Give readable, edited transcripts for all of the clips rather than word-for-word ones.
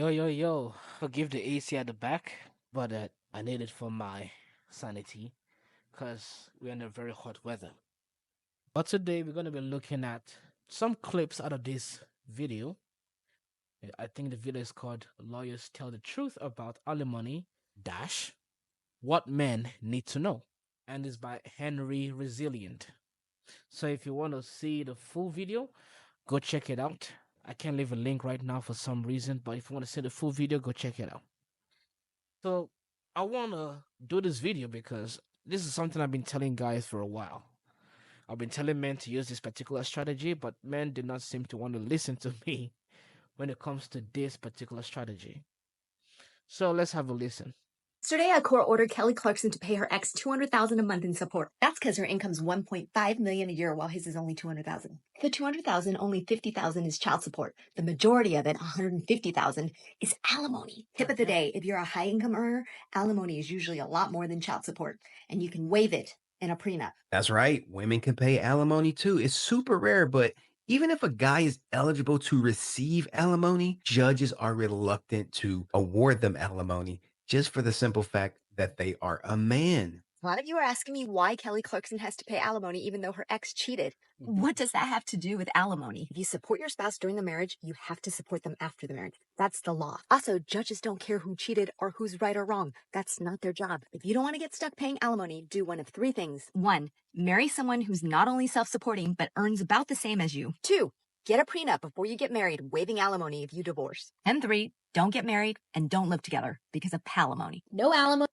Yo, yo, yo. Forgive the AC at the back, but I need it for my sanity because we're in a very hot weather. But today we're going to be looking at some clips out of this video. I think the video is called Lawyers Tell the Truth About Alimony Dash What Men Need to Know. And it's by Henry Resilient. So if you want to see the full video, go check it out. I can't leave a link right now for some reason, but if you want to see the full video, go check it out. So I want to do this video because this is something I've been telling guys for a while. I've been telling men to use this particular strategy, but men do not seem to want to listen to me when it comes to this particular strategy. So let's have a listen. Yesterday, a court ordered Kelly Clarkson to pay her ex $200,000 a month in support. That's because her income's $1.5 million a year, while his is only $200,000. The $200,000, only $50,000 is child support. The majority of it, $150,000, is alimony. Tip of the day: if you're a high-income earner, alimony is usually a lot more than child support, and you can waive it in a prenup. That's right. Women can pay alimony too. It's super rare, but even if a guy is eligible to receive alimony, judges are reluctant to award them alimony just for the simple fact that they are a man. A lot of you are asking me why Kelly Clarkson has to pay alimony even though her ex cheated. What does that have to do with alimony? If you support your spouse during the marriage, you have to support them after the marriage. That's the law. Also, judges don't care who cheated or who's right or wrong. That's not their job. If you don't want to get stuck paying alimony, do one of three things. 1, marry someone who's not only self-supporting but earns about the same as you. 2, get a prenup before you get married, waiving alimony if you divorce. And 3, don't get married and don't live together because of palimony. No alimony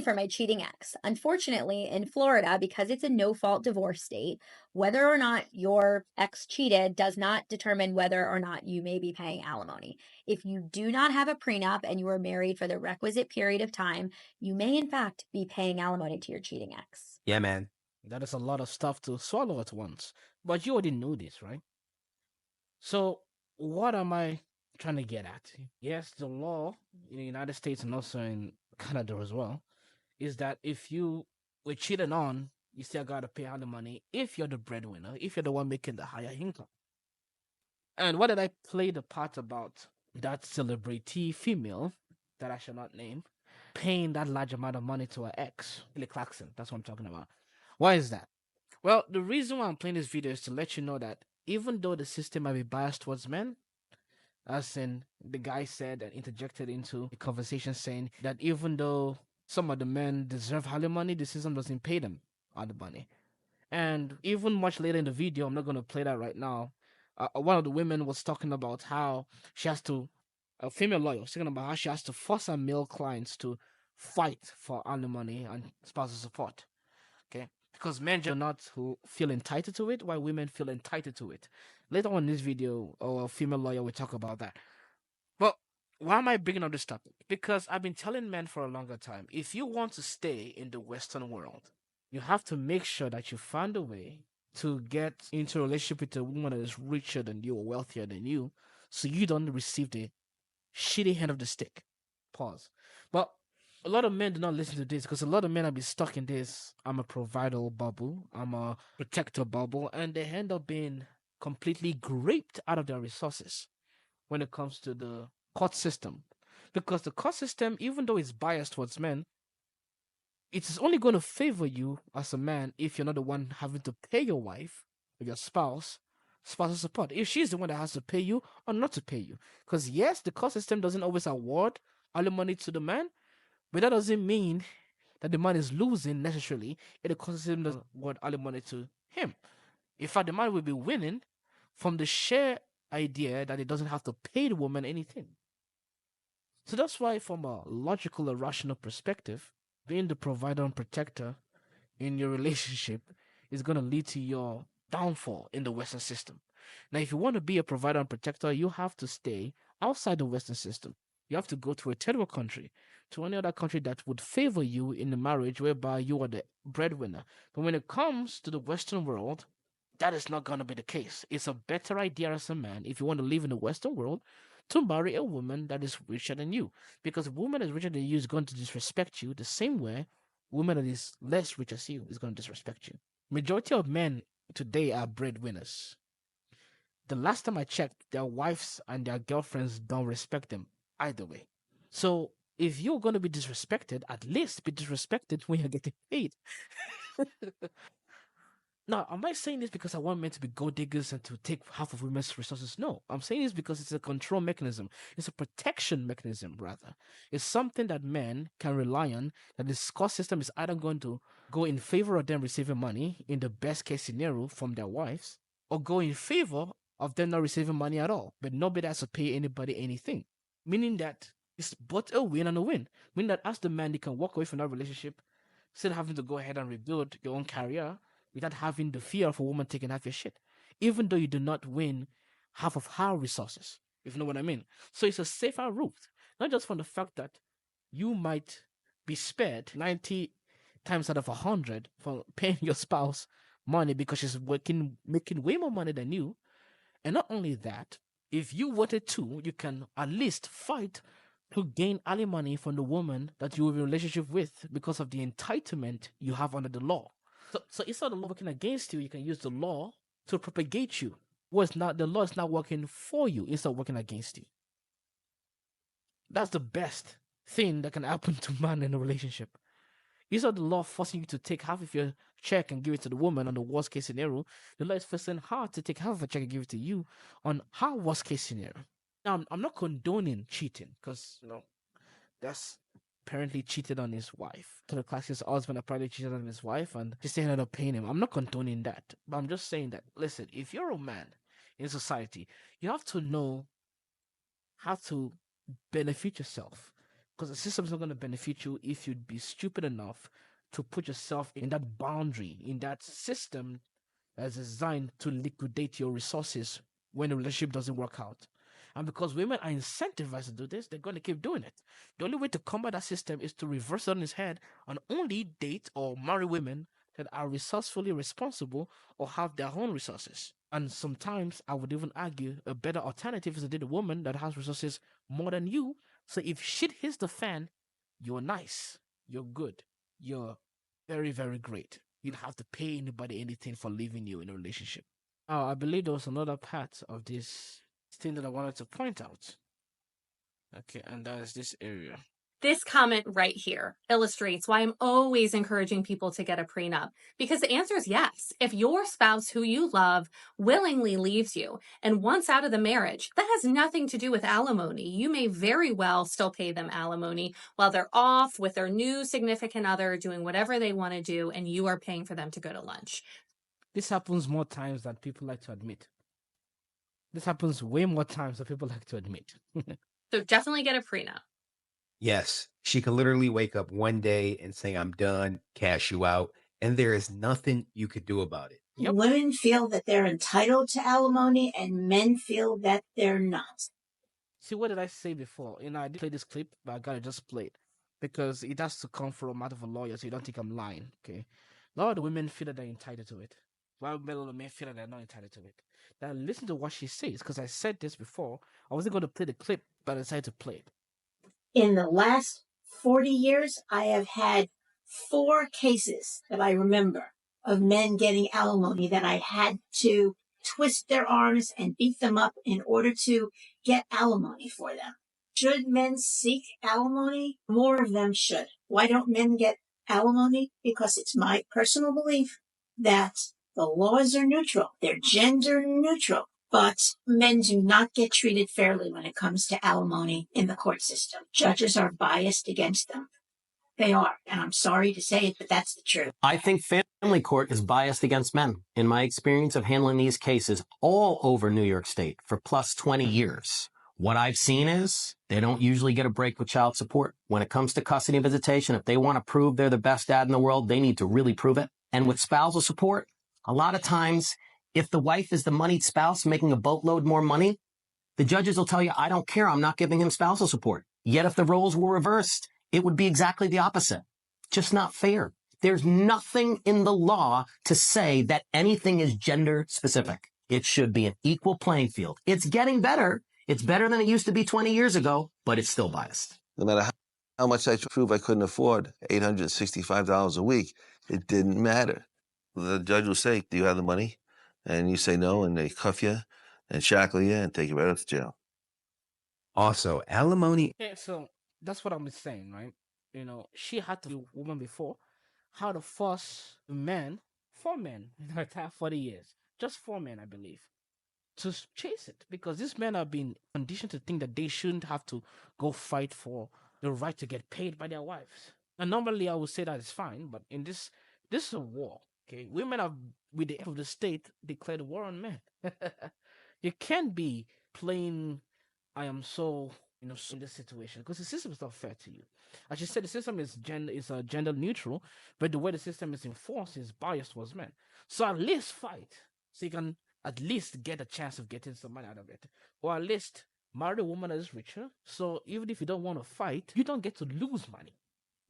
for my cheating ex. Unfortunately, in Florida, because it's a no-fault divorce state, whether or not your ex cheated does not determine whether or not you may be paying alimony. If you do not have a prenup and you are married for the requisite period of time, you may in fact be paying alimony to your cheating ex. Yeah, man. That is a lot of stuff to swallow at once. But you already know this, right? So what am I trying to get at? Yes, the law in the United States and also in Canada as well is that if you were cheated on, you still gotta pay alimony if you're the breadwinner, if you're the one making the higher income. And why did I play the part about that celebrity female that I shall not name paying that large amount of money to her ex, Kelly Clarkson? That's what I'm talking about. Why is that? Well, the reason why I'm playing this video is to let you know that even though the system might be biased towards men, as in the guy said and interjected into the conversation saying that even though some of the men deserve alimony, the system doesn't pay them alimony. And even much later in the video, I'm not going to play that right now. One of the women was talking about how she has to, a female lawyer was talking about how she has to force her male clients to fight for alimony and spousal support. Okay, because men do not who feel entitled to it, while women feel entitled to it. Later on in this video, a female lawyer will talk about that. But why am I bringing up this topic? Because I've been telling men for a longer time, if you want to stay in the Western world, you have to make sure that you find a way to get into a relationship with a woman that is richer than you or wealthier than you, so you don't receive the shitty end of the stick. Pause. But a lot of men do not listen to this because a lot of men have been stuck in this I'm a provider bubble, I'm a protector bubble, and they end up being completely graped out of their resources when it comes to the court system. Because the court system, even though it's biased towards men, it is only going to favor you as a man if you're not the one having to pay your wife or your spousal support. If she's the one that has to pay you or not to pay you. Because yes, the court system doesn't always award alimony to the man, but that doesn't mean that the man is losing necessarily if the court system doesn't award alimony to him. In fact, the man will be winning from the sheer idea that he doesn't have to pay the woman anything. So that's why, from a logical or rational perspective, being the provider and protector in your relationship is going to lead to your downfall in the Western system. Now, if you want to be a provider and protector, you have to stay outside the Western system. You have to go to a third country, to any other country that would favor you in the marriage whereby you are the breadwinner. But when it comes to the Western world, that is not going to be the case. It's a better idea as a man, if you want to live in the Western world, to marry a woman that is richer than you. Because a woman that is richer than you is going to disrespect you the same way a woman that is less rich as you is going to disrespect you. Majority of men today are breadwinners. The last time I checked, their wives and their girlfriends don't respect them. either way. So if you're going to be disrespected, at least be disrespected when you're getting paid. Now, am I saying this because I want men to be gold diggers and to take half of women's resources? No, I'm saying this because it's a control mechanism. It's a protection mechanism, rather. It's something that men can rely on, that this cost system is either going to go in favor of them receiving money in the best case scenario from their wives, or go in favor of them not receiving money at all, but nobody has to pay anybody anything. Meaning that it's both a win and a win. Meaning that as the man, you can walk away from that relationship, still having to go ahead and rebuild your own career without having the fear of a woman taking half your shit, even though you do not win half of her resources, if you know what I mean. So it's a safer route, not just from the fact that you might be spared 90 times out of 100 for paying your spouse money because she's working, making way more money than you. And not only that, if you wanted to, you can at least fight to gain alimony from the woman that you were in a relationship with because of the entitlement you have under the law. So instead of the law working against you, you can use the law to propagate you. The law is not working for you, instead of working against you. That's the best thing that can happen to man in a relationship. Instead of the law forcing you to take half of your check and give it to the woman on the worst case scenario, the law is forcing her to take half of a check and give it to you on her worst case scenario. Now, I'm not condoning cheating because, that's apparently cheated on his wife. To the class's husband apparently cheated on his wife and she still ended up paying him. I'm not condoning that. But I'm just saying that, listen, if you're a man in society, you have to know how to benefit yourself. Because the system's not going to benefit you if you'd be stupid enough to put yourself in that boundary, in that system that's designed to liquidate your resources when the relationship doesn't work out. And because women are incentivized to do this, they're going to keep doing it. The only way to combat that system is to reverse it on its head and only date or marry women that are resourcefully responsible or have their own resources. And sometimes I would even argue a better alternative is to date a woman that has resources more than you. So if shit hits the fan, you're nice, you're good, you're very, very great. You don't have to pay anybody anything for leaving you in a relationship. I believe there was another part of this thing that I wanted to point out. Okay, and that is this area. This comment right here illustrates why I'm always encouraging people to get a prenup, because the answer is yes. If your spouse who you love willingly leaves you and wants out of the marriage, that has nothing to do with alimony. You may very well still pay them alimony while they're off with their new significant other doing whatever they want to do, and you are paying for them to go to lunch. This happens more times than people like to admit. This happens way more times than people like to admit. So definitely get a prenup. Yes, she could literally wake up one day and say, I'm done, cash you out, and there is nothing you could do about it. Yep. Women feel that they're entitled to alimony and men feel that they're not. See, what did I say before? I did play this clip, but I gotta just play it because it has to come from out of a lawyer, so you don't think I'm lying, okay? A lot of the women feel that they're entitled to it, while a lot of men feel that they're not entitled to it. Now, listen to what she says, because I said this before. I wasn't going to play the clip, but I decided to play it. In the last 40 years, I have had 4 cases that I remember of men getting alimony that I had to twist their arms and beat them up in order to get alimony for them. Should men seek alimony? More of them should. Why don't men get alimony? Because it's my personal belief that the laws are neutral. They're gender neutral. But men do not get treated fairly when it comes to alimony in the court system. Judges are biased against them. They are. And I'm sorry to say it, but that's the truth. I think family court is biased against men. In my experience of handling these cases all over New York State for plus 20 years, what I've seen is they don't usually get a break with child support. When it comes to custody and visitation, if they want to prove they're the best dad in the world, they need to really prove it. And with spousal support, a lot of times, if the wife is the moneyed spouse making a boatload more money, the judges will tell you, I don't care, I'm not giving him spousal support. Yet if the roles were reversed, it would be exactly the opposite. Just not fair. There's nothing in the law to say that anything is gender specific. It should be an equal playing field. It's getting better. It's better than it used to be 20 years ago, but it's still biased. No matter how much I proved I couldn't afford $865 a week, it didn't matter. The judge will say, do you have the money? And you say no, and they cuff you and shackle you and take you right up to jail. Also, alimony. Yeah, so that's what I'm saying, right? She had to be a woman before. How to force men, 4 men in her entire 40 years, just 4 men, I believe, to chase it, because these men have been conditioned to think that they shouldn't have to go fight for the right to get paid by their wives. And normally I would say that is fine, but in this is a war. Okay, women have, with the help of the state, declared war on men. You can't be playing I am so in this situation, because the system is not fair to you. As you said, the system is gender neutral, but the way the system is enforced is biased towards men. So at least fight, so you can at least get a chance of getting some money out of it, or at least marry a woman that is richer. So even if you don't want to fight, you don't get to lose money.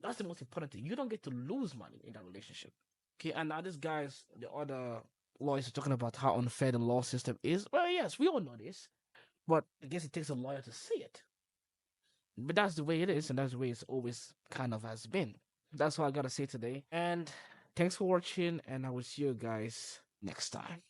That's the most important thing. You don't get to lose money in that relationship. Okay, and now this guy's the other lawyers are talking about how unfair the law system is. Well, yes, we all know this, but I guess it takes a lawyer to see it. But that's the way it is, and that's the way it's always kind of has been. That's all I gotta say today. And thanks for watching, and I will see you guys next time.